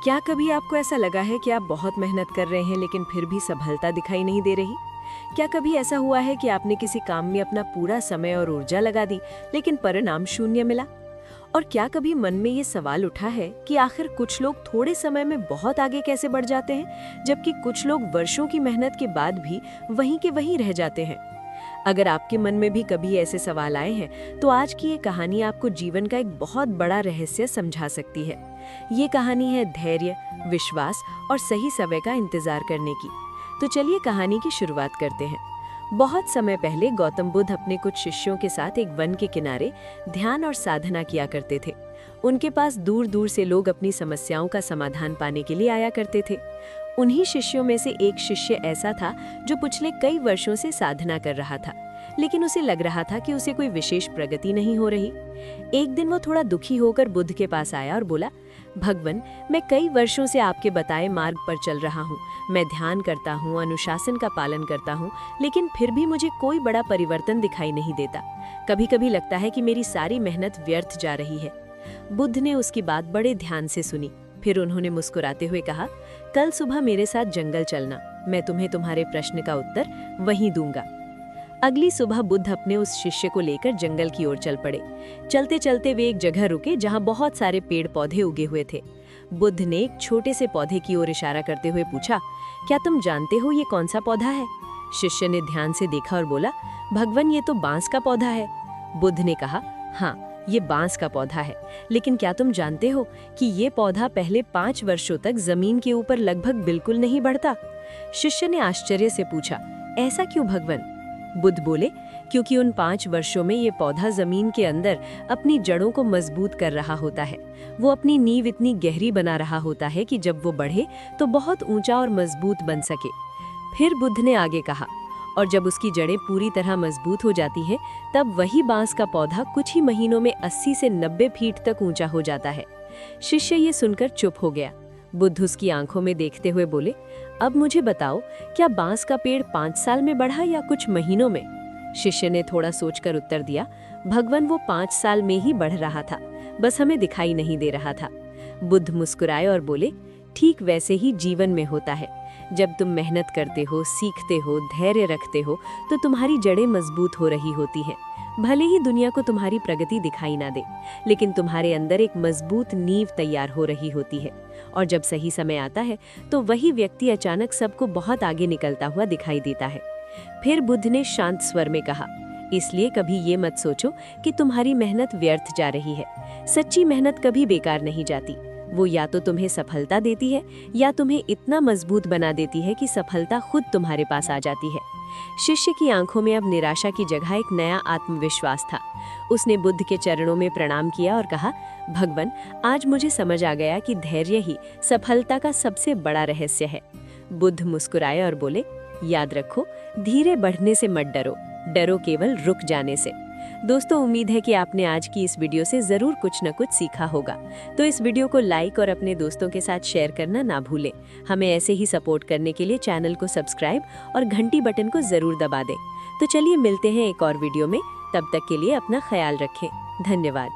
क्या कभी आपको ऐसा लगा है कि आप बहुत मेहनत कर रहे हैं लेकिन फिर भी सफलता दिखाई नहीं दे रही? क्या कभी ऐसा हुआ है कि आपने किसी काम में अपना पूरा समय और ऊर्जा लगा दी लेकिन परिणाम शून्य मिला? और क्या कभी मन में ये सवाल उठा है कि आखिर कुछ लोग थोड़े समय में बहुत आगे कैसे बढ़ जाते हैं, जबकि कुछ लोग वर्षों की मेहनत के बाद भी वहीं के वहीं रह जाते हैं? अगर आपके मन में भी कभी ऐसे सवाल आए हैं, तो आज की ये कहानी आपको जीवन का एक बहुत बड़ा रहस्य समझा सकती है। ये कहानी है धैर्य, विश्वास और सही समय का इंतजार करने की। तो चलिए कहानी की शुरुआत करते हैं। बहुत समय पहले गौतम बुद्ध अपने कुछ शिष्यों के साथ एक वन के किनारे ध्यान और साधना किया करते थे। उनके पास दूर दूर से लोग अपनी समस्याओं का समाधान पाने के लिए आया करते थे। उन्हीं शिष्यों में से एक शिष्य ऐसा था जो पिछले कई वर्षों से साधना कर रहा था, लेकिन उसे लग रहा था कि उसे कोई विशेष प्रगति नहीं हो रही। एक दिन वो थोड़ा दुखी होकर बुद्ध के पास आया और बोला, भगवान, मैं कई वर्षों से आपके बताए मार्ग पर चल रहा हूँ। मैं ध्यान करता हूँ, अनुशासन का पालन करता हूँ, लेकिन फिर भी मुझे कोई बड़ा परिवर्तन दिखाई नहीं देता। कभी कभी लगता है कि मेरी सारी मेहनत व्यर्थ जा रही है। बुद्ध ने उसकी बात बड़े ध्यान से सुनी। फिर उन्होंने मुस्कुराते हुए कहा, कल सुबह मेरे साथ जंगल चलना, मैं तुम्हें तुम्हारे प्रश्न का उत्तर वहीं दूंगा। अगली सुबह बुद्ध अपने उस शिष्य को लेकर जंगल की ओर चल पड़े। चलते चलते वे एक जगह रुके जहां बहुत सारे पेड़ पौधे उगे हुए थे। बुद्ध ने एक छोटे से पौधे की ओर इशारा करते हुए पूछा, क्या तुम जानते हो ये कौन सा पौधा है? शिष्य ने ध्यान से देखा और बोला, भगवान, ये तो बांस का पौधा है। बुद्ध ने कहा, हाँ, ये बांस का पौधा है, लेकिन क्या तुम जानते हो कि ये पौधा पहले 5 वर्षों तक जमीन के ऊपर लगभग बिल्कुल नहीं बढ़ता? शिष्य ने आश्चर्य से पूछा, ऐसा क्यों भगवान? बुद्ध बोले, क्योंकि उन 5 वर्षों में ये पौधा जमीन के अंदर अपनी जड़ों को मजबूत कर रहा होता है। वो अपनी नींव इतनी गहरी बना रहा होता है कि जब वो बढ़े तो बहुत ऊंचा और मजबूत बन सके। फिर बुद्ध ने आगे कहा, और जब उसकी जड़ें पूरी तरह मजबूत हो जाती हैं, तब वही बांस का पौधा कुछ ही महीनों में 80 से 90 फीट तक ऊंचा हो जाता है। शिष्य ये सुनकर चुप हो गया। बुद्ध उसकी आंखों में देखते हुए बोले, अब मुझे बताओ, क्या बांस का पेड़ 5 साल में बढ़ा या कुछ महीनों में? शिष्य ने थोड़ा सोचकर उत्तर दिया, भगवान, वो 5 साल में ही बढ़ रहा था, बस हमें दिखाई नहीं दे रहा था। बुद्ध मुस्कुराए और बोले, ठीक वैसे ही जीवन में होता है। जब तुम मेहनत करते हो, सीखते हो, धैर्य रखते हो, तो तुम्हारी जड़ें मजबूत हो रही होती हैं। भले ही दुनिया को तुम्हारी प्रगति दिखाई ना दे, लेकिन तुम्हारे अंदर एक मजबूत नींव तैयार हो रही होती है। और जब सही समय आता है तो वही व्यक्ति अचानक सबको बहुत आगे निकलता हुआ दिखाई देता है। फिर बुद्ध ने शांत स्वर में कहा, इसलिए कभी ये मत सोचो कि तुम्हारी मेहनत व्यर्थ जा रही है। सच्ची मेहनत कभी बेकार नहीं जाती। वो या तो तुम्हें सफलता देती है या तुम्हें इतना मजबूत बना देती है कि सफलता खुद तुम्हारे पास आ जाती है। शिष्य की आंखों में अब निराशा की जगह एक नया आत्मविश्वास था। उसने बुद्ध के चरणों में प्रणाम किया और कहा, भगवान, आज मुझे समझ आ गया कि धैर्य ही सफलता का सबसे बड़ा रहस्य है। बुद्ध मुस्कुराए और बोले, याद रखो, धीरे बढ़ने से मत डरो, डरो केवल रुक जाने से। दोस्तों, उम्मीद है कि आपने आज की इस वीडियो से जरूर कुछ न कुछ सीखा होगा। तो इस वीडियो को लाइक और अपने दोस्तों के साथ शेयर करना ना भूलें। हमें ऐसे ही सपोर्ट करने के लिए चैनल को सब्सक्राइब और घंटी बटन को जरूर दबा दें। तो चलिए मिलते हैं एक और वीडियो में। तब तक के लिए अपना ख्याल रखें। धन्यवाद।